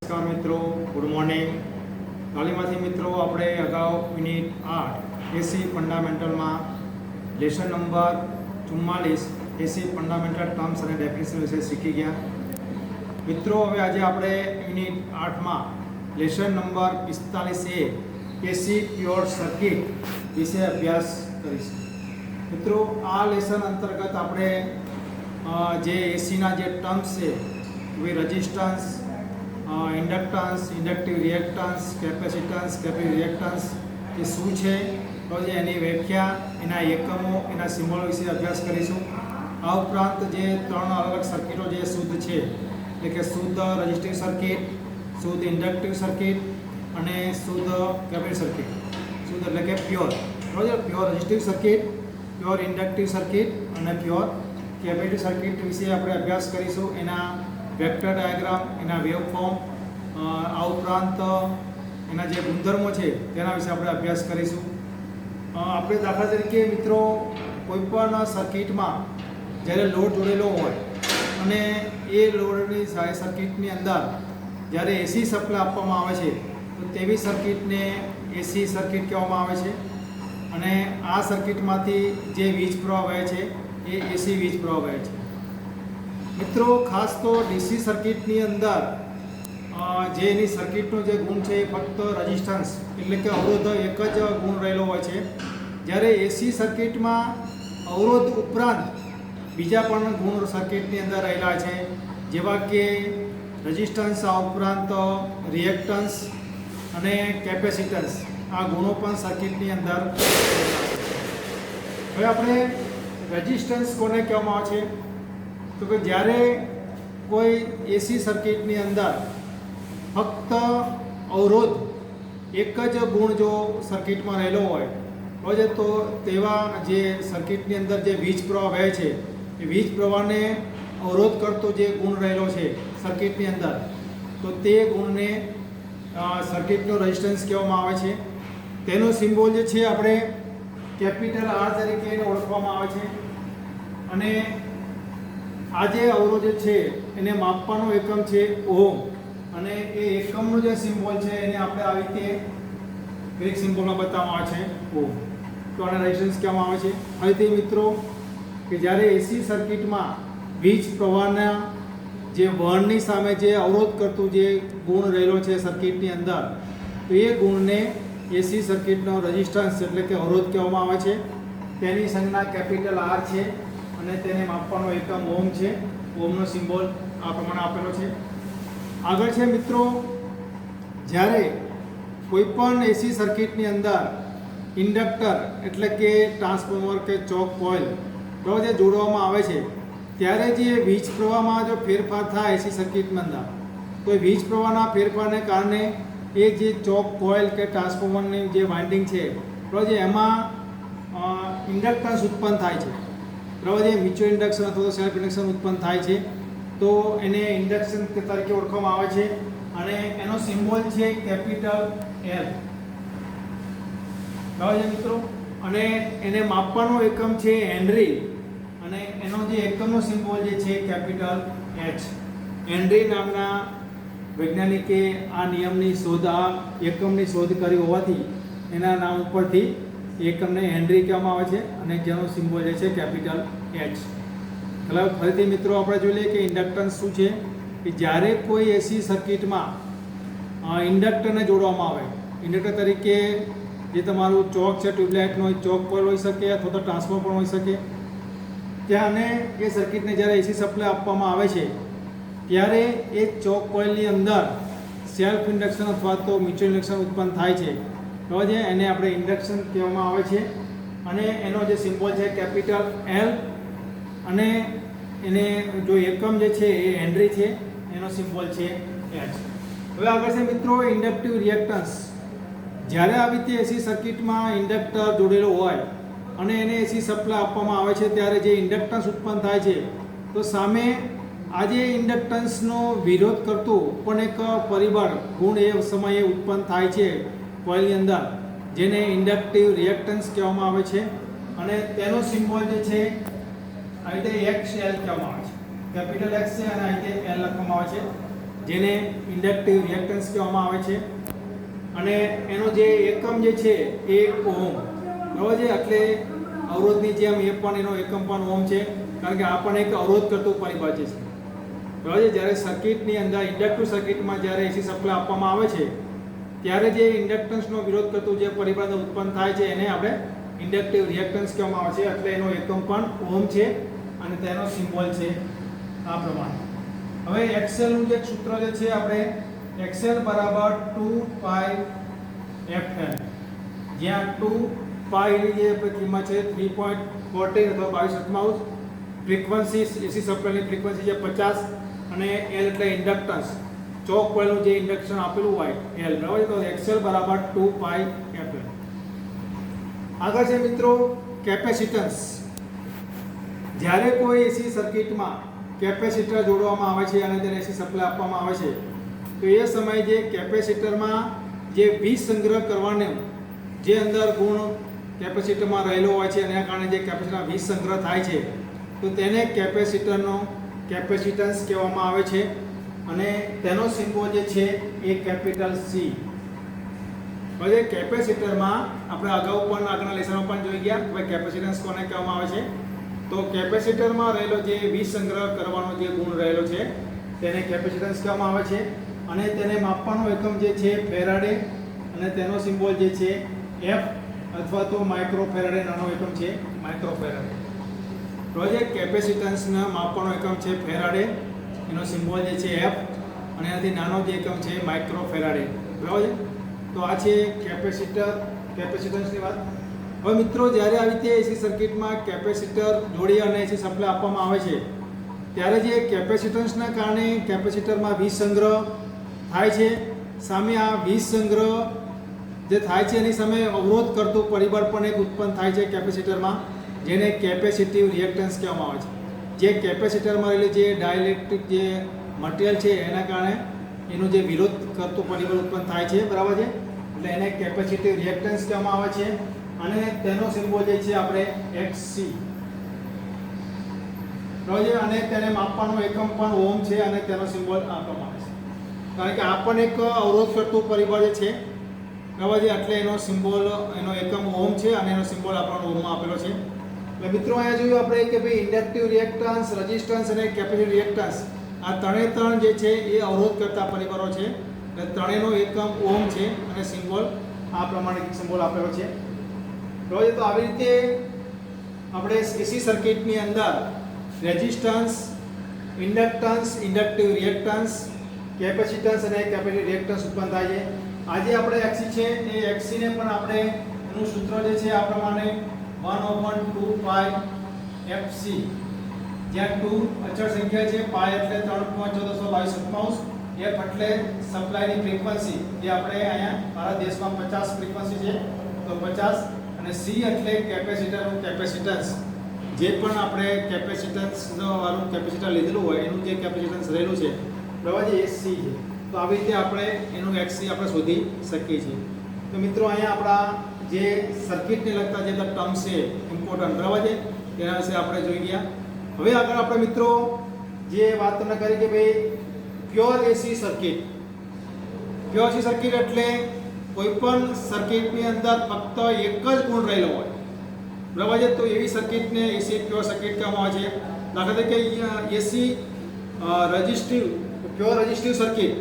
નમસ્કાર મિત્રો, good morning. તાલીમાથી મિત્રો આપણે અગાઉ યુનિટ 8 એસી ફંડામેન્ટલમાં લેસન નંબર 44 એસી ફંડામેન્ટલ ટર્મ્સ અને ડેફિનેશન વિશે શીખી ગયા. મિત્રો હવે આજે આપણે યુનિટ 8માં લેસન નંબર 45A એસી પ્યોર સર્કિટ વિશે અભ્યાસ કરીશું. મિત્રો આ લેસન અંતર્ગત આપણે જે એસીના જે ટર્મ્સ છે resistance, inductance, inductive reactance, capacitance, capacitive reactance એ શું છે, તો જે એની વ્યાખ્યા, એના એકમો, એના સિમ્બોલ વિશે અભ્યાસ કરીશું. આ ઉપરાંત જે ત્રણ અલગ અલગ સર્કિટો જે શુદ્ધ છે, એટલે કે શુદ્ધ રેઝિસ્ટિવ સર્કિટ, શુદ્ધ ઇન્ડક્ટિવ સર્કિટ અને શુદ્ધ કેપેસિટિવ સર્કિટ. શુદ્ધ એટલે કે પ્યોર, બરાબર. Pure resistive circuit, pure inductive circuit અને પ્યોર કેપેસિટિવ સર્કિટ વિશે આપણે અભ્યાસ કરીશું. એના વેક્ટર ડાયાગ્રામ, એના વેવફોર્મ, આ ઉપરાંત એના જે ગુણધર્મો છે તેના વિશે આપણે અભ્યાસ કરીશું. આપણે દાખલા તરીકે મિત્રો કોઈપણ સર્કિટમાં જ્યારે લોડ જોડેલો હોય અને એ લોડની સર્કિટની અંદર જ્યારે એસી સપ્લાય આપવામાં આવે છે તો તેવી સર્કિટને એસી સર્કિટ કહેવામાં આવે છે. અને આ સર્કિટમાંથી જે વીજ પ્રવાહ વહે છે એ એસી વીજ પ્રવાહ વહે છે. મિત્રો ખાસ તો ડીસી સર્કિટની અંદર જે એની સર્કિટનો જે ગુણ છે એ ફક્ત રેઝિસ્ટન્સ એટલે કે અવરોધ એક જ ગુણ રહેલો હોય છે. જ્યારે એસી સર્કિટમાં અવરોધ ઉપરાંત બીજા પણ ગુણ સર્કિટની અંદર રહેલા છે, જેવા કે રેઝિસ્ટન્સ, આ ઉપરાંત રિએક્ટન્સ અને કેપેસિટન્સ, આ ગુણો પણ સર્કિટની અંદર. હવે આપણે રેઝિસ્ટન્સ કોને કહેવામાં આવે છે, તો કે જ્યારે કોઈ એસી સર્કિટની અંદર ફક્ત અવરોધ એક જ ગુણ જો સર્કિટમાં રહેલો હોય તો તેવા જે સર્કિટની અંદર જે વીજ પ્રવાહ વહે છે એ વીજ પ્રવાહને અવરોધ કરતો જે ગુણ રહેલો છે સર્કિટની અંદર, તો તે ગુણને સર્કિટનો રેઝિસ્ટન્સ કહેવામાં આવે છે. તેનો સિમ્બોલ જે છે આપણે કેપિટલ આર તરીકે એને ઓળખવામાં આવે છે. અને આ જે અવરોધ છે એને માપવાનો એકમ છે ઓહમ, અને એ એકમનો જે સિમ્બોલ છે એને આપણે આવી રીતે એક સિમ્બોલમાં બતાવવામાં આવે છે ઓહમ. તો આને રેઝિસ્ટન્સ કહેવામાં આવે છે. હવેથી મિત્રો કે જ્યારે એસી સર્કિટમાં વીજ પ્રવાહના જે વહનની સામે જે અવરોધ કરતું જે ગુણ રહેલો છે સર્કિટની અંદર, તો એ ગુણને એસી સર્કિટનો રેઝિસ્ટન્સ એટલે કે અવરોધ કહેવામાં આવે છે. તેની સંજ્ઞા કેપિટલ આર છે અને તેને માપવાનો એકમ ઓહમ છે. ઓહમનો સિમ્બોલ આ પ્રમાણે આપેલો છે. આગળ છે મિત્રો, જ્યારે કોઈ પણ એસી સર્કિટની અંદર ઇન્ડક્ટર એટલે કે ટ્રાન્સફોર્મર કે ચોક કોઇલ જે જોડવામાં આવે છે ત્યારે જે વીજ પ્રવાહમાં જો ફેરફાર થાય એસી સર્કિટની અંદર, તો એ વીજ પ્રવાહના ફેરફારને કારણે એ જે ચોક કોઇલ કે ટ્રાન્સફોર્મરની જે વાઇન્ડિંગ છે જે એમાં ઇન્ડક્ટન્સ ઉત્પન્ન થાય છે. બરાબર છે. મ્યુચ્યુઅલ ઇન્ડક્શન અથવા તો સેલ્ફ ઇન્ડક્શન ઉત્પન્ન થાય છે, તો એને ઇન્ડક્શન તરીકે ઓળખવામાં આવે છે. અને એનો સિમ્બોલ છે કેપિટલ એલ. બરાબર છે મિત્રો. અને એને માપવાનો એકમ છે હેનરી, અને એનો જે એકમનો સિમ્બોલ જે છે કેપિટલ એચ. હેનરી નામના વૈજ્ઞાનિકે આ નિયમની શોધ, આ એકમની શોધ કરી હોવાથી એના નામ ઉપરથી એકમને હેનરી કહેવામાં આવે છે, અને જેનો સિમ્બોલ જે છે કેપિટલ એચ. એટલે ફરીથી મિત્રો આપણે જોઈ લઈએ કે ઇન્ડક્ટન્સ શું છે. કે જ્યારે કોઈ એસી સર્કિટમાં ઇન્ડક્ટરને જોડવામાં આવે, ઇન્ડક્ટર તરીકે જે તમારું ચોક છે ટ્યુબલાઇટનો ચોક કોઇલ હોઈ શકે અથવા તો ટ્રાન્સફોર્મર પણ હોઈ શકે, ત્યાંને એ સર્કિટને જ્યારે એસી સપ્લાય આપવામાં આવે છે ત્યારે એ ચોક કોઇલની અંદર સેલ્ફ ઇન્ડક્શન અથવા તો મ્યુચ્યુઅલ ઇન્ડક્શન ઉત્પન્ન થાય છે, તો જે એને આપણે ઇન્ડક્શન કહેવામાં આવે છે. અને એનો જે સિમ્બોલ છે કેપિટલ એલ, અને એને જો એકમ જે છે એ હેનરી છે, એનો સિમ્બોલ છે એચ. હવે આગળ છે મિત્રો ઇન્ડક્ટિવ રિએક્ટન્સ. જ્યારે આવી રીતે એસી સર્કિટમાં ઇન્ડક્ટર જોડેલો હોય અને એને એસી સપ્લાય આપવામાં આવે છે ત્યારે જે ઇન્ડક્ટન્સ ઉત્પન્ન થાય છે, તો સામે આ જે ઇન્ડક્ટન્સનો વિરોધ કરતું પણ એક પરિબળ ગુણ એ સમયે ઉત્પન્ન થાય છે કોઇલની અંદર, જેને ઇન્ડક્ટિવ રિએક્ટન્સ કહેવામાં આવે છે. અને તેનો સિમ્બોલ જે છે આ રીતે એક્સ એલ કહેવામાં આવે છે. કેપિટલ એક્સ છે અને આ રીતે એલ લખવામાં આવે છે. જેને ઇન્ડક્ટિવ રિએક્ટન્સ કહેવામાં આવે છે. અને એનો જે એકમ જે છે એ ઓહમ, બરાબર છે. એટલે અવરોધની જેમ એ પણ એનો એકમ પણ ઓહમ છે, કારણ કે આ પણ એક અવરોધ કરતું પરિબળ છે, બરાબર છે. જ્યારે સર્કિટની અંદર ઇન્ડક્ટિવ સર્કિટમાં જ્યારે એસી સપ્લાય આપવામાં આવે છે ત્યારે જે ઇન્ડક્ટન્સનો વિરોધ કરતું જે પરિબળ ઉત્પન્ન થાય છે એને આપણે ઇન્ડક્ટિવ રિએક્ટન્સ કહેવામાં આવે છે. એટલે એનો એકમ પણ ઓહમ છે અને તેનો સિમ્બોલ છે આ પ્રમાણે. હવે એક્સએલ નું જે સૂત્ર જે છે આપણે એક્સએલ બરાબર 2πfl, જ્યાં 2π ની જે કિંમત છે 3.14 અથવા 22 ફ્રીક્વન્સી એસી સપ્લાયની ફ્રીક્વન્સી છે 50 અને એલ એટલે ઇન્ડક્ટન્સ, ચોક પરનું જે ઇન્ડક્શન આપેલું હોય એલ, બરાબર. તો એક્સએલ બરાબર 2πfl. આગળ છે મિત્રો કેપેસિટન્સ. જ્યારે કોઈ એસી સર્કિટમાં કેપેસિટર જોડવામાં આવે છે અને તેને એસી સપ્લાય આપવામાં આવે છે તો એ સમયે જે કેપેસિટરમાં જે વીજ સંગ્રહ કરવાનો જે અંદર ગુણ કેપેસિટરમાં રહેલો હોય છે એના કારણે જે કેપેસિટરમાં વીજ સંગ્રહ થાય છે તો તેને કેપેસિટરનો કેપેસિટન્સ કહેવામાં આવે છે. અને તેનો સિમ્બોલ જે છે એ કેપિટલ સી. હવે કેપેસિટરમાં આપણે અગાઉ પણ આગળના લેસનમાં પણ જોઈ ગયા કે કેપેસિટન્સ કોને કહેવામાં આવે છે. તો કેપેસિટરમાં રહેલો જે વીજ સંગ્રહ કરવાનો જે ગુણ રહેલો છે તેને કેપેસિટન્સ કહેવામાં આવે છે. અને તેને માપવાનો એકમ જે છે ફેરાડે, અને તેનો સિમ્બોલ જે છે એફ અથવા તો માઇક્રોફેરાડે, નાનો એકમ છે માઇક્રોફેરાડે. પ્રોજેક્ટ કેપેસિટન્સના માપવાનો એકમ છે ફેરાડે, એનો સિમ્બોલ જે છે એફ, અને એનાથી નાનો જે એકમ છે માઇક્રોફેરાડે, બરાબર છે. તો આ છે કેપેસિટન્સની વાત. હવે મિત્રો જ્યારે આવી રીતે એસી સર્કિટમાં કેપેસિટર જોડી અને એસી સપ્લાય આપવામાં આવે છે ત્યારે જે કેપેસિટન્સના કારણે કેપેસિટરમાં વીજ સંગ્રહ થાય છે, સામે આ વીજ સંગ્રહ જે થાય છે એની સામે અવરોધ કરતું પરિબળ પણ એક ઉત્પન્ન થાય છે કેપેસિટરમાં, જેને કેપેસિટિવ રિએક્ટન્સ કહેવામાં આવે છે. જે કેપેસિટરમાં રહેલી જે ડાઇલેક્ટ્રિક જે મટીરિયલ છે એના કારણે એનું જે વિરોધ કરતું પરિબળ ઉત્પન્ન થાય છે, બરાબર છે. એટલે એને કેપેસિટિવ રિએક્ટન્સ કહેવામાં આવે છે. અને તેનો સિમ્બોલ જે છે આપણે XC, બરાબર છે. અને તેને માપવાનો એકમ પણ ઓહમ છે અને તેનો સિમ્બોલ આપવામાં આવે છે, કારણ કે આ પણ એક અવરોધ કરતું પરિબળ છે, બરાબર છે. એટલે એનો સિમ્બોલ, એનો એકમ ઓહમ છે અને એનો સિમ્બોલ આપણને ઓહમમાં આપેલો છે. એટલે મિત્રો અહીંયા જોયું આપણે કે ભાઈ ઇન્ડક્ટિવ રિએક્ટન્સ, રેઝિસ્ટન્સ અને કેપેસિટિવ રિએક્ટન્સ આ ત્રણ જે છે એ અવરોધ કરતા પરિબળો છે. એટલે ત્રણેયનો એકમ ઓહમ છે અને સિમ્બોલ આ પ્રમાણે સિમ્બોલ આપેલો છે, બરાબર. તો આવી રીતે આપણે એસી સર્કિટની અંદર resistance, inductance, inductive reactance, capacitance અને કેપેસિટિવ રિએક્ટન્સ ઉત્પન્ન થાય છે. આજે આપણે XC છે એ XC ને પણ આપણે એનું સૂત્ર જે છે આ પ્રમાણે 1/2πfc, જ્યાં 2 અચળ સંખ્યા છે, પાઈ એટલે 3.1422, એફ એટલે સપ્લાયની ફ્રીક્વન્સી જે આપણે અહીંયા ભારત દેશમાં 50 ફ્રીક્વન્સી છે તો 50, અને સી એટલે કેપેસિટરનું કેપેસિટન્સ, જે પણ આપણે કેપેસિટન્સ વાળું કેપેસિટર લીધેલું હોય એનું જે કેપેસિટન્સ રહેલું છે, બરાબર છે, એ સી છે. તો આવી રીતે આપણે એનું XC આપણે શોધી શકીએ છીએ. તો મિત્રો અહીંયા આપણા જે સર્કિટને લગતા જે ટર્મ્સ છે ઇમ્પોર્ટન્ટ, બરાબર છે, તેના વિશે આપણે જોઈ ગયા. હવે આગળ આપણે મિત્રો જે વાત તમને કરી કે ભાઈ પ્યોર એસી સર્કિટ. પ્યોર એસી સર્કિટ એટલે કોઈ પણ સર્કિટની અંદર ફક્ત એક જ ગુણ રહેલો હોય, બરાબર છે. તો એવી સર્કિટને એસી પ્યોર સર્કિટ કહેવામાં આવે છે. દાખલા તરીકે એસી રેઝિસ્ટિવ, પ્યોર રેઝિસ્ટિવ સર્કિટ,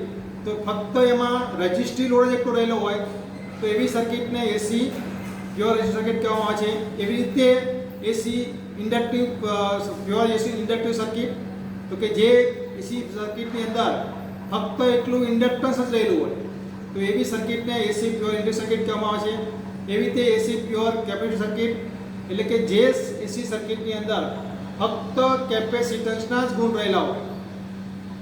તો ફક્ત એમાં રેઝિસ્ટિવ લોડ જ એકલો રહેલો હોય તો એવી સર્કિટને એસી પ્યોર એસી સર્કિટ કહેવામાં આવે છે. એવી રીતે એસી ઇન્ડક્ટિવ, પ્યોર એસી ઇન્ડક્ટિવ સર્કિટ, તો કે જે એસી સર્કિટની અંદર ફક્ત એટલું ઇન્ડક્ટન્સ જ રહેલું હોય તો એવી સર્કિટને એસી પ્યોર ઇન્ડક્ટિવ સર્કિટ કહેવામાં આવે છે. એવી રીતે એસી પ્યોર કેપેસિટિવ સર્કિટ એટલે કે જે એસી સર્કિટની અંદર ફક્ત કેપેસિટન્સના જ ગુણ રહેલા હોય,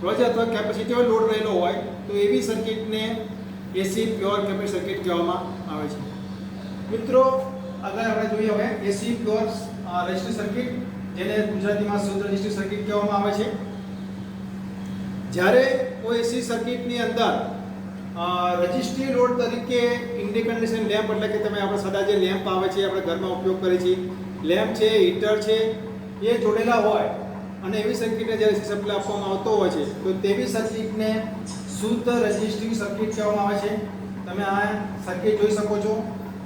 બરાબર, અથવા કેપેસિટિવ લોડ રહેલો હોય તો એવી સર્કિટને એસી પ્યોર કેપેસિટિવ સર્કિટ કહેવામાં આવે છે. મિત્રો આગળ આપણે જોઈએ હવે એસી પ્યોર રેઝિસ્ટિવ સર્કિટ, જેને ગુજરાતીમાં શુદ્ધ રેઝિસ્ટિવ સર્કિટ કહેવામાં આવે છે. જ્યારે કોઈ એસી સર્કિટની અંદર રેઝિસ્ટિવ લોડ તરીકે ઇન્ડિકન્ડેશન લેમ્પ, એટલે કે તમે આપણે સદા જે લેમ્પ આવે છે આપણે ઘરમાં ઉપયોગ કરીએ છીએ, લેમ્પ છે, હીટર છે, એ જોડેલા હોય અને એવી સર્કિટને જ્યારે AC સપ્લાય આપવામાં આવતો હોય છે તો તેવી સર્કિટને શુદ્ધ રેઝિસ્ટિવ સર્કિટ કહેવામાં આવે છે. તમે આ સર્કિટ જોઈ શકો છો.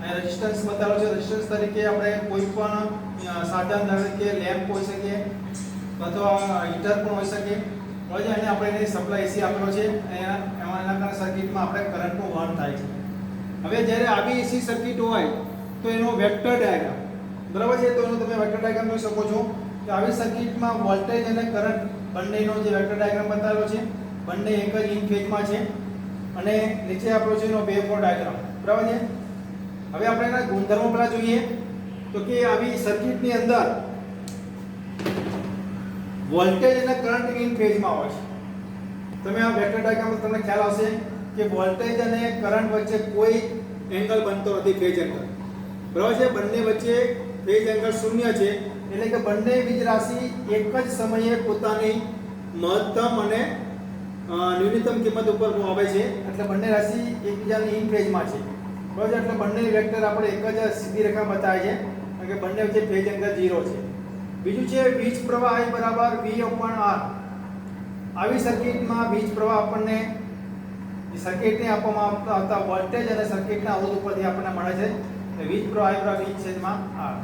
અહીં રેઝિસ્ટન્સ બતાવેલો છે. રેઝિસ્ટન્સ તરીકે આપણે કોઈ પણ સાધન તરીકે લેમ્પ હોઈ શકે અથવા હીટર પણ હોઈ શકે. હવે અને આપણે એને સપ્લાય AC આપેલો છે. એના કારણે સર્કિટમાં આપણે કરંટનું વહન થાય છે. હવે જ્યારે આવી AC સર્કિટ હોય તો એનો વેક્ટર ડાયાગ્રામ બરાબર છે, તો એનો તમે વેક્ટર ડાયાગ્રામ જોઈ શકો છો કે આવી સર્કિટમાં વોલ્ટેજ અને કરંટ બંનેનો જે વેક્ટર ડાયાગ્રામ બતાવેલો છે બંને એક જ ઇન ફેઝમાં છે અને નીચે આપણો છે એનો વેવફોર્મ ડાયાગ્રામ બરાબર છે. હવે આપણે એના ગુણધર્મો પહેલા જોઈએ તો કે આવી સર્કિટની અંદર વોલ્ટેજ અને કરંટ ઇન ફેઝમાં હોય છે. તમે આ વેક્ટર ડાયાગ્રામમાં તમને ખ્યાલ આવશે કે વોલ્ટેજ અને કરંટ વચ્ચે કોઈ એંગલ બનતો નથી, ફેઝ એંગલ બરાબર છે. બંને વચ્ચે ફેઝ એંગલ શૂન્ય છે, એટલે કે બંને વીજ રાશિ એક જ સમયે પોતાની મહત્તમ અને ન્યૂનતમ કિંમત ઉપર આવે છે. એટલે બંને રાશિ એકબીજાની ઇન ફેઝમાં છે બરાબર. એટલે બંને વેક્ટર આપણે એક જ સીધી રેખા બતાવે છે કારણ કે બંને વચ્ચે ફેઝ એંગલ 0 છે. બીજું છે વીજ પ્રવાહ I બરાબર V/R. આવી સર્કિટમાં વીજ પ્રવાહ આપણને સર્કિટને આપવામાં આવતા વોલ્ટેજ અને સર્કિટના અવરોધ ઉપરથી આપણને મળે છે. વીજ પ્રવાહ I બરાબર V/R.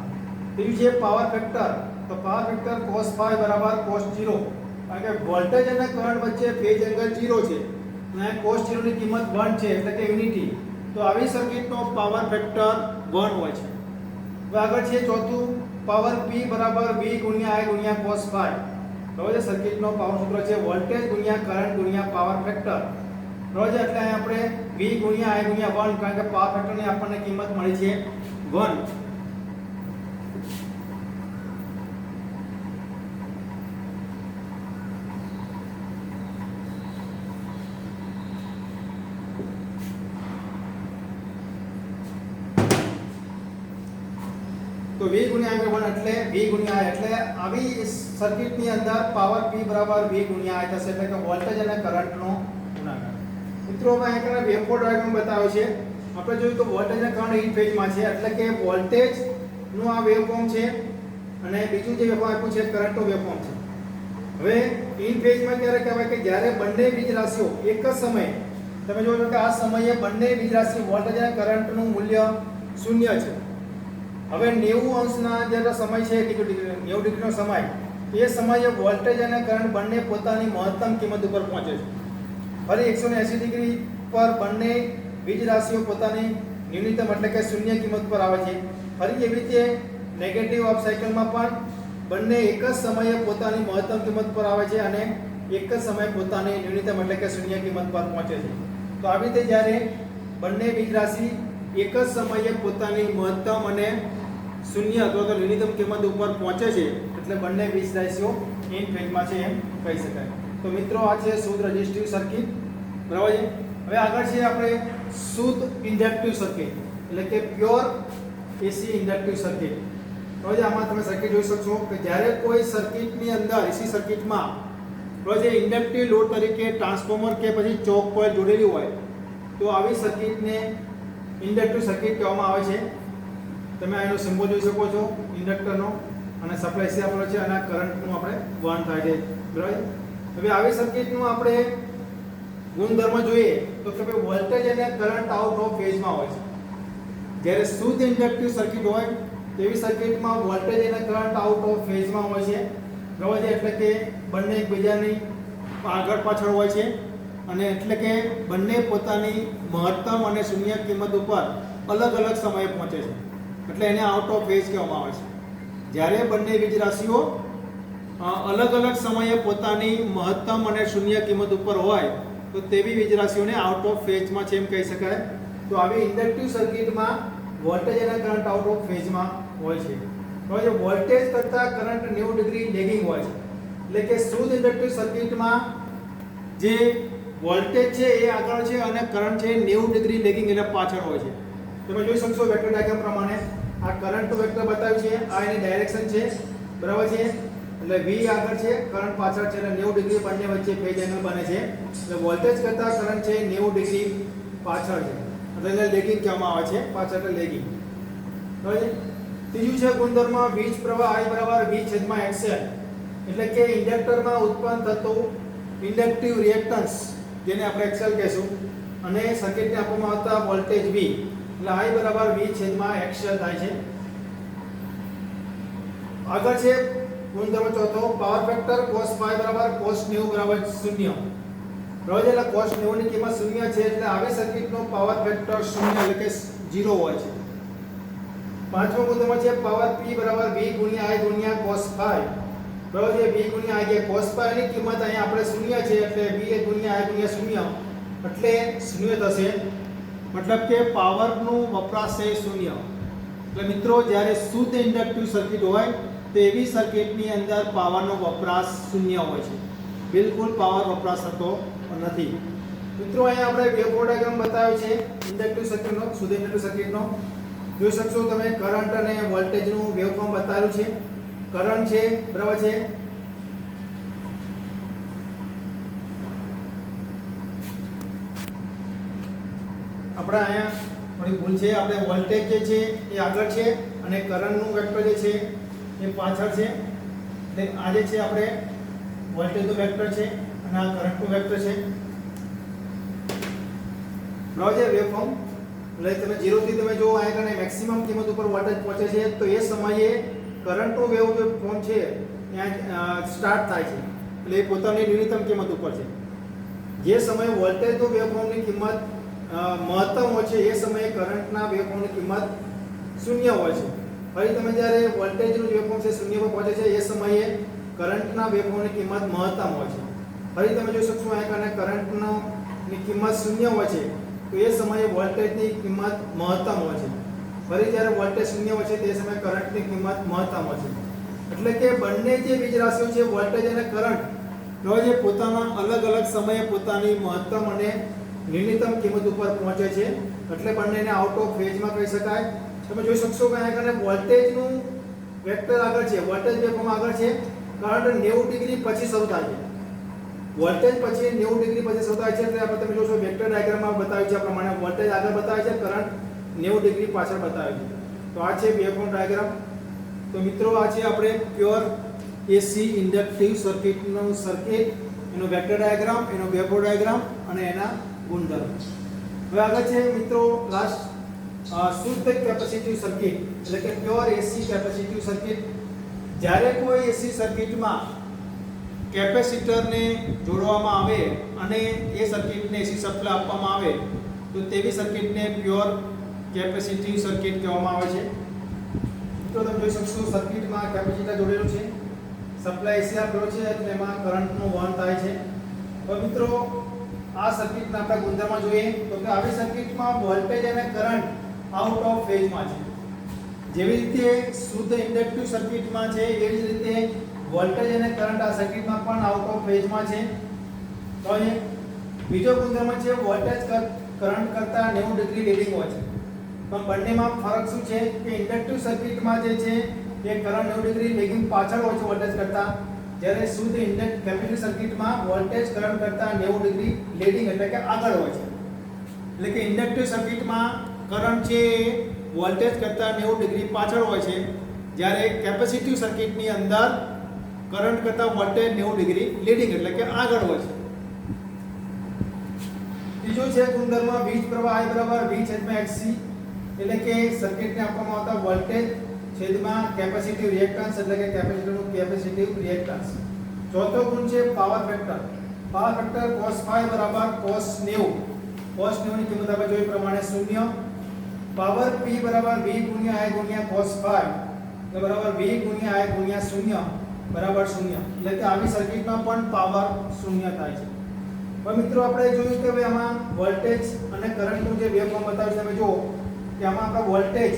બીજું છે પાવર ફેક્ટર. તો પાવર ફેક્ટર cos phi બરાબર cos 0, કારણ કે વોલ્ટેજ અને કરંટ વચ્ચે ફેઝ એંગલ 0 છે અને cos 0 ની કિંમત 1 છે, એટલે કે યુનિટી. તો આવી સર્કિટનો પાવર ફેક્ટર 1 હોય છે. હવે આગળ છે ચોથું પાવર P બરાબર V ગુણ્યા I ગુણ્યા cos phi. બરાબર છે. સર્કિટનો પાવર સૂત્ર છે વોલ્ટેજ ગુણ્યા કરંટ ગુણ્યા પાવર ફેક્ટર બરાબર છે. એટલે અહીં આપણે V ગુણ્યા I ગુણ્યા 1, કારણ કે પાવર ફેક્ટરની આપણને કિંમત મળી છે 1. તો V ગુણ્યા I 1 એટલે V ગુણ્યા I, એટલે આવી સર્કિટની અંદર પાવર P બરાબર V ગુણ્યા I થશે, એટલે કે વોલ્ટેજ અને કરંટનો ગુણાકાર. મિત્રો હવે અહીંયા વેવફોર્મ ડાયાગ્રામ બતાવ્યો છે. આપણે જોયું તો વોલ્ટેજ અને કરંટ ઇન ફેઝમાં છે, એટલે કે વોલ્ટેજ નું આ વેવફોર્મ છે અને બીજું જે વેવફોર્મ આપ્યું છે કરંટનો વેવફોર્મ છે. હવે ઇન ફેઝમાં ક્યારે કહેવાય કે જ્યારે બંને વીજ રાશિઓ એક જ સમયે, તમે જોશો કે આ સમયે બંને વીજ રાશિ વોલ્ટેજ અને કરંટનું મૂલ્ય 0 છે. હવે 90 અંશના જે સમય છે 90 ડિગ્રીનો સમય, એ સમયે વોલ્ટેજ અને કરંટ બંને પોતાની મહત્તમ કિંમત ઉપર પહોંચે છે. ફરી 180 ડિગ્રી પર બંને વીજ રાશિઓ પોતાની ન્યૂનતમ એટલે કે શૂન્ય કિંમત પર આવે છે. ફરી એવી રીતે નેગેટિવ ઓફ સાયકલમાં પણ બંને એક જ સમયે પોતાની મહત્તમ કિંમત પર આવે છે અને એક જ સમયે પોતાની ન્યૂનતમ એટલે કે શૂન્ય કિંમત પર પહોંચે છે. તો આવી રીતે જ્યારે બંને વીજ રાશિ એક જ સમયે પોતાની મહત્તમ અને શૂન્ય અથવા તો ન્યૂનતમ કિંમત ઉપર પહોંચે છે, એટલે બંને વીજ રાશિઓ ઇન ફેઝમાં છે એમ કહી શકાય. તો મિત્રો આ છે શુદ્ધ રેઝિસ્ટિવ સર્કિટ બરાબર છે. હવે આગળ છે આપણે શુદ્ધ ઇન્ડક્ટિવ સર્કિટ, એટલે કે પ્યોર AC ઇન્ડક્ટિવ સર્કિટ. હવે આમાં તમે સર્કિટ જોઈ શકશો કે જ્યારે કોઈ સર્કિટની અંદર AC સર્કિટમાં જે ઇન્ડક્ટિવ લોડ તરીકે ટ્રાન્સફોર્મર કે પછી ચોક કોઇલ જોડેલી હોય તો આવી સર્કિટને ઇન્ડક્ટિવ સર્કિટ કહેવામાં આવે છે. તમે આનો સિમ્બોલ જોઈ શકો છો ઇન્ડક્ટરનો, અને સપ્લાય AC આપેલો છે અને કરંટનું આપણે વહન થાય છે બરાબર. હવે આવી સર્કિટનું આપણે ગુણધર્મ જોઈએ તો કે ભાઈ વોલ્ટેજ અને કરંટ આઉટ ઓફ ફેઝમાં હોય છે. જ્યારે શુદ્ધ ઇન્ડક્ટિવ સર્કિટ હોય તેવી સર્કિટમાં વોલ્ટેજ અને કરંટ આઉટ ઓફ ફેઝમાં હોય છે બરાબર છે. એટલે કે બંને એકબીજાની આગળ પાછળ હોય છે અને એટલે કે બંને પોતાની મહત્તમ અને શૂન્ય કિંમત ઉપર અલગ અલગ સમયે પહોંચે છે, એટલે એને આઉટ ઓફ ફેઝ કહેવામાં આવે છે. જ્યારે બંને વીજ રાશિઓ અલગ અલગ સમયે પોતાની મહત્તમ અને શૂન્ય કિંમત ઉપર હોય તો તેવી વીજ રાશિઓને આઉટ ઓફ ફેઝમાં છે એમ કહી શકાય. તો આવી ઇન્ડક્ટિવ સર્કિટમાં વોલ્ટેજ અને કરંટ આઉટ ઓફ ફેઝમાં હોય છે. હવે વોલ્ટેજ કરતાં કરંટ 90 ડિગ્રી લેગિંગ હોય છે, એટલે કે શુદ્ધ ઇન્ડક્ટિવ સર્કિટમાં જે વોલ્ટેજ છે એ આગળ છે અને કરંટ છે 90 ડિગ્રી લેગિંગ એટલે પાછળ હોય છે. તમે જોઈ શકશો વેક્ટર ડાયાગ્રામ પ્રમાણે આ કરંટનું વેક્ટર બતાવ્યું છે, આ એની ડાયરેક્શન છે બરાબર છે. એટલે V આગળ છે, કરંટ પાછળ છે, એટલે 90 ડિગ્રી બંને વચ્ચે ફેઝ એંગલ બને છે. એટલે વોલ્ટેજ કરતાં કરંટ છે 90 ડિગ્રી પાછળ છે, એટલે લેગિંગ કહેવામાં આવે છે, પાછળ એટલે લેગિંગ બરાબર છે. ત્રીજું છે ગુણધર્મ વીજ પ્રવાહ I બરાબર V/XL. એટલે કે ઇન્ડક્ટરમાં ઉત્પન્ન થતું ઇન્ડક્ટિવ રિએક્ટન્સ જેને આપણે એક્સેલ કહેશું અને સર્કિટને આપવામાં આવતા વોલ્ટેજ V એટલે I બરાબર V છેદમાં એક્સેલ થાય છે. આગળ છે ગુણધર્મ ચોથો પાવર ફેક્ટર cos phi બરાબર cos 90 બરાબર 0. બરાબર એટલે cos 90 ની કિંમત 0 છે એટલે આવી સર્કિટનો પાવર ફેક્ટર 0 એટલે કે 0 હોય છે. પાંચમો ગુણધર્મ છે પાવર P બરાબર V ગુણ્યા I ગુણ્યા cos phi. બરાબર છે V ગુણ્યા I જે cos phi ની કિંમત અહીંયા આપણે 0 છે એટલે V ગુણ્યા I ગુણ્યા 0 એટલે 0 થશે. મતલબ કે પાવરનું વપરાશ છે 0. એટલે મિત્રો જ્યારે શુદ્ધ ઇન્ડક્ટિવ સર્કિટ હોય તો એવી સર્કિટની અંદર પાવરનો વપરાશ 0 હોય છે, બિલકુલ પાવર વપરાશ થતો નથી. મિત્રો અહીંયા આપણે વેવફોર્મ ડાયાગ્રામ બતાવ્યો છે ઇન્ડક્ટિવ સર્કિટનો, શુદ્ધ ઇન્ડક્ટિવ સર્કિટનો. જોઈ શકશો તમે કરંટ અને વોલ્ટેજનું વેવફોર્મ બતાવ્યું છે. કરંટ છે બરાબર છે આપણે અહીંયા થોડી ભૂલ છે, આપણે વોલ્ટેજ જે છે એ આગળ છે અને કરંટનું વેક્ટર જે છે એ પાછળ છે. એટલે આ જે છે આપણે વોલ્ટેજનું વેક્ટર છે અને આ કરંટનું વેક્ટર છે. બરાબર છે વેવફોર્મ. એટલે તમે 0 થી તમે જો અહીંયા કને મેક્સિમમ કિંમત ઉપર વોલ્ટેજ પહોંચે છે તો એ સમયે કરંટનું વેવફોર્મ છે ત્યાં સ્ટાર્ટ થાય છે એટલે એ પોતાની ન્યૂનતમ કિંમત ઉપર છે. જે સમયે વોલ્ટેજનું વેવફોર્મની કિંમત મહત્તમ હોય છે એ સમયે કરંટના વેવફોર્મની કિંમત 0 હોય છે. ફરી તમે જ્યારે વોલ્ટેજનું વેવફોર્મ છે 0 પર પહોંચે છે એ સમયે કરંટના વેવફોર્મની કિંમત મહત્તમ હોય છે. ફરી તમે જોઈ શકશો અહીંયા કને કરંટની કિંમત 0 હોય છે તો એ સમયે વોલ્ટેજની કિંમત મહત્તમ હોય છે. ફરી જ્યારે વોલ્ટેજ 0 હોય છે તે સમયે કરંટની કિંમત મહત્તમ હોય છે. એટલે કે બંને જે વીજ રાશિઓ છે વોલ્ટેજ અને કરંટ જે પોતાના અલગ અલગ સમયે પોતાની મહત્તમ અને ન્યૂનતમ કિંમત ઉપર પહોંચે છે એટલે બંનેને આઉટ ઓફ ફેઝમાં કહી શકાય. તમે જોઈ શકશો કે અહીંયા કને વોલ્ટેજનું વેક્ટર આગળ છે, વોલ્ટેજ વેવફોર્મ આગળ છે, કરંટ 90 ડિગ્રી પછી શરૂ થાય છે. વોલ્ટેજ પછી 90 ડિગ્રી પછી શરૂ થાય છે એટલે આપણે તમે જોશો વેક્ટર ડાયાગ્રામમાં બતાવ્યું છે આ પ્રમાણે વોલ્ટેજ આગળ બતાવે છે, કરંટ 90 ડિગ્રી પાછળ બતાવે છે. તો આ છે વેવફોર્મ ડાયાગ્રામ. તો મિત્રો આ છે આપણે પ્યોર એસી ઇન્ડક્ટિવ સર્કિટનું સર્કિટ, એનો વેક્ટર ડાયાગ્રામ, એનો વેવફોર્મ ડાયાગ્રામ અને એના ગુણધર્મ. હવે આગળ છે મિત્રો લાસ્ટ શુદ્ધ કેપેસિટિવ સર્કિટ એટલે કે પ્યોર એસી કેપેસિટિવ સર્કિટ. જ્યારે કોઈ એસી સર્કિટમાં કેપેસિટરને જોડવામાં આવે અને એ સર્કિટને એસી સપ્લાય આપવામાં આવે તો તેવી સર્કિટને પ્યોર કેપેસિટિવ સર્કિટ કહેવામાં આવે છે. તો તમે જોઈ શકશો સર્કિટમાં કેપેસિટર જોડેલું છે, સપ્લાય એસી આપેલો છે એટલે એમાં કરંટનું વહન થાય છે. તો મિત્રો આ સર્કિટના આપણે ગુણધર્મ જોઈએ તો કે આવી સર્કિટમાં વોલ્ટેજ અને કરંટ આઉટ ઓફ ફેઝમાં છે. જેવી રીતે શુદ્ધ ઇન્ડક્ટિવ સર્કિટમાં છે એવી જ રીતે વોલ્ટેજ અને કરંટ આ સર્કિટમાં પણ આઉટ ઓફ ફેઝમાં છે. તો અહીં બીજો ગુણધર્મ છે વોલ્ટેજ કરંટ કરતાં 90 ડિગ્રી લીડિંગ હોય છે. પણ બંનેમાં ફરક શું છે કે ઇન્ડક્ટિવ સર્કિટમાં જે છે એ કરંટ 90 ડિગ્રી લેગિંગ પાછળ હોય છે વોલ્ટેજ કરતાં, જ્યારે શુદ્ધ કેપેસિટિવ સર્કિટમાં વોલ્ટેજ કરંટ કરતાં 90 ડિગ્રી લીડિંગ એટલે કે આગળ હોય છે. એટલે કે ઇન્ડક્ટિવ સર્કિટમાં કરંટ છે વોલ્ટેજ કરતાં 90 ડિગ્રી પાછળ હોય છે, જ્યારે કેપેસિટિવ સર્કિટની અંદર કરંટ કરતાં વોલ્ટેજ 90 ડિગ્રી લીડિંગ એટલે કે આગળ હોય છે. બીજો છે ગુણધર્મ વીજ પ્રવાહ I બરાબર V છેદમાં XC એટલે કે સર્કિટને આપવામાં આવતા વોલ્ટેજ છેદમાં કેપેસિટિવ રિએક્ટન્સ એટલે કે કેપેસિટરનું કેપેસિટિવ રિએક્ટન્સ. ચોથો ગુણ છે power factor. Power factor cos phi બરાબર cos 90. cos 90 ની કિંમત આપણે જોઈ પ્રમાણે 0. પાવર P બરાબર V ગુણ્યા I ગુણ્યા cos phi એટલે બરાબર V ગુણ્યા I ગુણ્યા 0 બરાબર 0. એટલે કે આવી સર્કિટમાં પણ પાવર 0 થાય છે. હવે મિત્રો આપણે જોયું કે ભાઈ આમાં વોલ્ટેજ અને કરંટનું જે વેવફોર્મ બતાવ્યું તમે જુઓ કે આમાં આપણે વોલ્ટેજ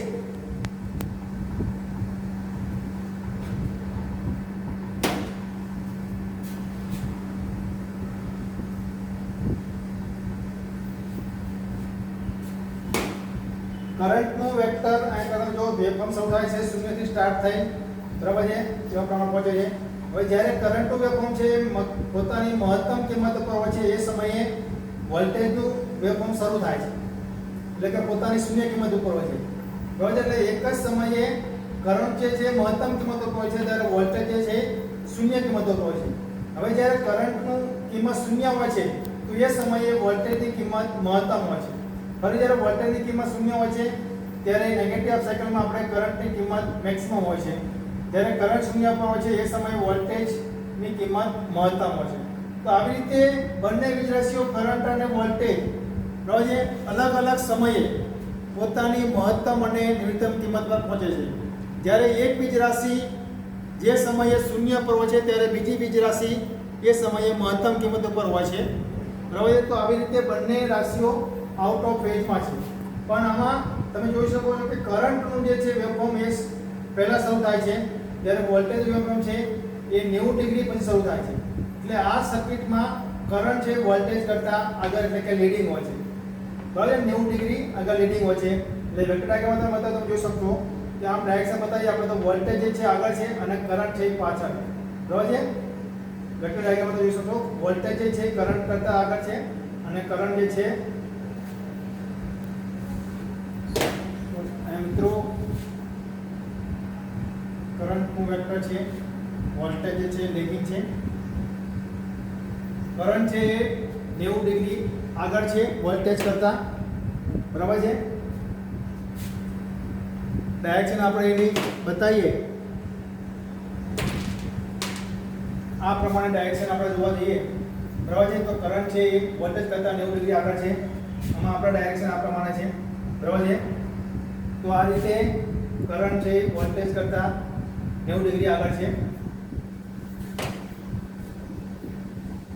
કરંટનું વેક્ટર અહીં તમે જો વેવફોર્મ શરૂ થાય છે 0 થી સ્ટાર્ટ થઈ બરાબર છે જેવા પ્રમાણે પહોંચે છે. હવે જ્યારે કરંટનું વેવફોર્મ છે પોતાની મહત્તમ કિંમત પર હોય છે એ સમયે વોલ્ટેજનું વેવફોર્મ શરૂ થાય છે એટલે કે પોતાની શૂન્ય કિંમત ઉપર હોય છે બરાબર. એટલે એક જ સમયે કરંટ જે છે મહત્તમ કિંમત ઉપર હોય છે ત્યારે વોલ્ટેજ જે છે શૂન્ય કિંમત હોતો હોય છે. હવે જ્યારે કરંટનું કિંમત શૂન્ય હોય છે તો એ સમયે વોલ્ટેજની કિંમત મહત્તમ હોય છે. ફરી જ્યારે વોલ્ટેજની કિંમત શૂન્ય હોય છે ત્યારે નેગેટિવ હાફ સાયકલમાં આપણે કરંટની કિંમત મેક્સિમમ હોય છે. જ્યારે કરંટ શૂન્ય પર હોય છે એ સમયે વોલ્ટેજની કિંમત મહત્તમ હોય છે. તો આવી રીતે બંને વીજરાશિઓ કરંટ અને વોલ્ટેજ રોજ અલગ અલગ સમયે પોતાની મહત્તમ અને ન્યૂનતમ કિંમત પર પહોંચે છે. જ્યારે એક વીજરાશિ જે સમયે શૂન્ય પર હોય છે ત્યારે બીજી વીજરાશિ એ સમયે મહત્તમ કિંમત પર હોય છે. બરાબર છે. તો આવી રીતે બંને રાશિઓ આઉટ ઓફ ફેઝમાં છે. પણ આમાં તમે જોઈ શકો છો કે કરંટનું જે છે વેવફોર્મ એ પહેલા શરૂ થાય છે, જ્યારે વોલ્ટેજ વેવફોર્મ છે એ 90 ડિગ્રી પછી શરૂ થાય છે. એટલે આ સર્કિટમાં કરંટ છે વોલ્ટેજ કરતાં આગળ એટલે કે લીડિંગ હોય છે. બરાબર, 90 ડિગ્રી આગળ લીડિંગ હોય છે. એટલે વેક્ટર ડાયાગ્રામમાં તમે જોઈ શકશો કે આમ ડાયરેક્શન બતાવીએ આપણે તો વોલ્ટેજ જે છે આગળ છે અને કરંટ છે એ પાછળ. બરાબર છે. વેક્ટર ડાયાગ્રામમાં જોઈ શકશો વોલ્ટેજ જે છે કરંટ કરતાં આગળ છે અને કરંટ જે છે મિત્રો કરંટનું વેક્ટર છે, વોલ્ટેજ જે છે લેગિંગ છે, કરંટ છે એ 90 ડિગ્રી આગળ છે વોલ્ટેજ કરતા. બરાબર છે. ડાયરેક્શન આપણે એની બતાવીએ આ પ્રમાણે ડાયરેક્શન આપણે જોવા જઈએ. બરાબર છે. તો કરંટ છે એ વોલ્ટેજ કરતા 90 ડિગ્રી આગળ છે. આમાં આપણા ડાયરેક્શન આ પ્રમાણે છે. બરાબર છે. તો આ રીતે કરંટ છે વોલ્ટેજ કરતા 90 ડિગ્રી આગળ છે.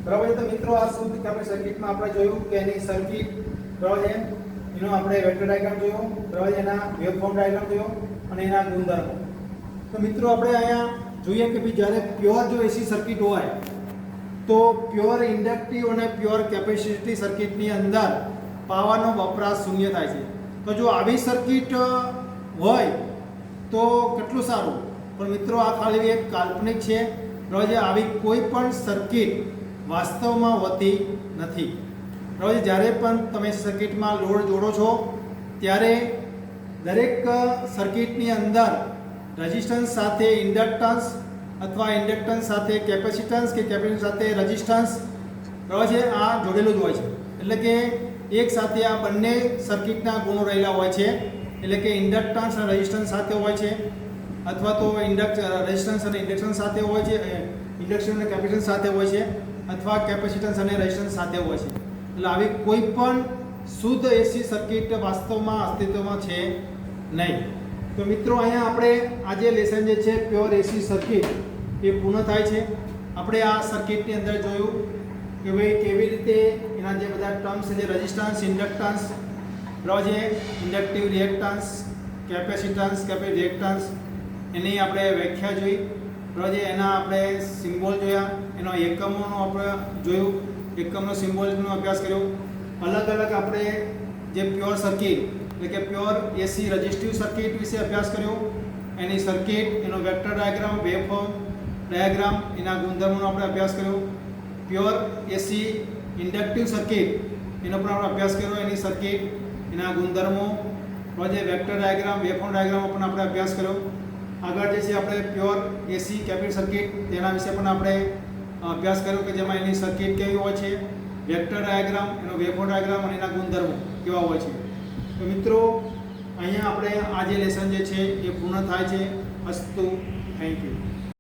બરાબર છે. તો મિત્રો આ શું આપણે સર્કિટમાં આપણે જોયું કે એની સર્કિટ બરાબર છે એનો આપણે વેક્ટર ડાયાગ્રામ જોયો. બરાબર છે. એના વેવફોર્મ ડાયાગ્રામ જોયો અને એના ગુણધર્મો. તો મિત્રો આપણે અહીંયા જોઈએ કે ભાઈ જ્યારે પ્યોર જો એસી સર્કિટ હોય તો પ્યોર ઇન્ડક્ટિવ અને પ્યોર કેપેસિટી સર્કિટની અંદર પાવરનો વપરાશ શૂન્ય થાય છે. તો જો આવી સર્કિટ હોય તો કેટલું સારું. પણ મિત્રો આ ખાલી એક કાલ્પનિક છે. બરાબર છે. આવી કોઈ પણ સર્કિટ વાસ્તવમાં હોતી નથી. બરાબર છે. જ્યારે પણ તમે સર્કિટમાં લોડ જોડો છો ત્યારે દરેક સર્કિટની અંદર રેઝિસ્ટન્સ સાથે ઇન્ડક્ટન્સ અથવા ઇન્ડક્ટન્સ સાથે કેપેસિટન્સ કે કેપેસિટન્સ સાથે રેઝિસ્ટન્સ બરાબર છે આ જોડેલું જ હોય છે. એટલે કે એક સાથે આ બંને સર્કિટના ગુણો રહેલા હોય છે. એટલે કે ઇન્ડક્ટન્સ અને રેઝિસ્ટન્સ સાથે હોય છે અથવા તો રેઝિસ્ટન્સ અને ઇન્ડક્શન સાથે હોય છે, ઇન્ડક્શન અને કેપેસિટન્સ સાથે હોય છે અથવા કેપેસિટન્સ અને રેઝિસ્ટન્સ સાથે હોય છે. એટલે આવી કોઈ પણ શુદ્ધ એસી સર્કિટ વાસ્તવમાં અસ્તિત્વમાં છે નહીં. તો મિત્રો અહીંયા આપણે આજે લેસન જે છે પ્યોર એસી સર્કિટ એ પૂર્ણ થાય છે. આપણે આ સર્કિટની અંદર જોયું કે ભાઈ કેવી રીતે એના જે બધા ટર્મ્સ છે રેઝિસ્ટન્સ, ઇન્ડક્ટન્સ, બરાબર છે, ઇન્ડક્ટિવ રિએક્ટન્સ, કેપેસિટન્સ, રિએક્ટન્સ એની આપણે વ્યાખ્યા જોઈ. બરાબર છે. એના આપણે સિમ્બોલ જોયા, એનો એકમોનો આપણે જોયું, એકમનો સિમ્બોલનો અભ્યાસ કર્યો. અલગ અલગ આપણે જે પ્યોર સર્કિટ એટલે કે પ્યોર એસી રજિસ્ટિવ સર્કિટ વિશે અભ્યાસ કર્યો. એની સર્કિટ, એનો વેક્ટર ડાયાગ્રામ, વેવફોર્મ ડાયાગ્રામ, એના ગુણધર્મોનો આપણે અભ્યાસ કર્યો. પ્યોર એસી ઇન્ડક્ટિવ સર્કિટ એનો પણ આપણે અભ્યાસ કર્યો. એની સર્કિટ, એના ગુણધર્મો, જે વેક્ટર ડાયાગ્રામ, વેવફોર્મ ડાયાગ્રામનો પણ આપણે અભ્યાસ કર્યો. આગળ જે છે આપણે પ્યોર એસી કેપેસિટર સર્કિટ તેના વિશે પણ આપણે અભ્યાસ કર્યો કે જેમાં એની સર્કિટ કેવી હોય છે, વેક્ટર ડાયાગ્રામ, એનો વેવફોર્મ ડાયાગ્રામ અને એના ગુણધર્મો કેવા હોય છે. તો મિત્રો અહીંયા આપણે આ જે લેસન જે છે એ પૂર્ણ થાય છે. અસ્તુ. Thank you.